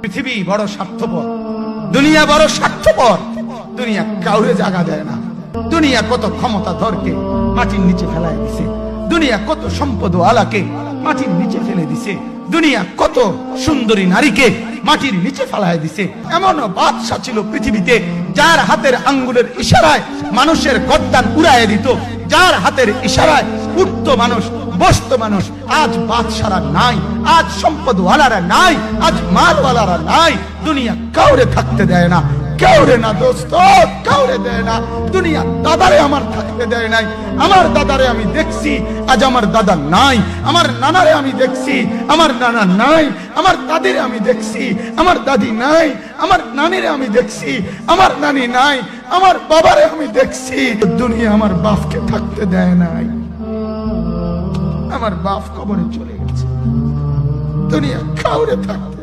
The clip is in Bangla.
পৃথিবী বড় স্বার্থপর, দুনিয়া বড় স্বার্থপর। দুনিয়া কাউরে জায়গা দেয় না। দুনিয়া কত ক্ষমতাধরকে মাটির নিচে ফেলায় দিছে, দুনিয়া কত সম্পদ আলাকে মাটির নিচে ফেলে দিছে, দুনিয়া কত সুন্দরী নারীকে মাটির নিচে ফেলায় দিছে। এমন বাদশা ছিল পৃথিবীতে যার হাতের আঙ্গুলের ইশারায় মানুষের গর্দান উড়াইয়ে দিত, যার হাতের ইশারায় উঠতো মানুষ, বসতো মানুষ। আজ বাদশারা নাই, আজ সম্পদওয়ালারা নাই, আজ মালওয়ালারা নাই। দুনিয়া কাউরে থাকতে দেয় না, কাউরে না দোস্ত, কাউরে দেয় না। দুনিয়া দাদারে আমার থাকতে দেয় নাই। আমার দাদারে আমি দেখছি, আজ আমার দাদা নাই। আমার নানারে আমি দেখছি, আমার নানা নাই। আমার দাদিরে আমি দেখছি, আমার দাদি নাই। আমার নানিরে আমি দেখছি, আমার নানি নাই। আমার বাবারে আমি দেখছি। দুনিয়া আমার বাপকে থাকতে দেয় নাই। আমার বাপ কবরে চলে গেছে। দুনিয়া কাউরে থাকতে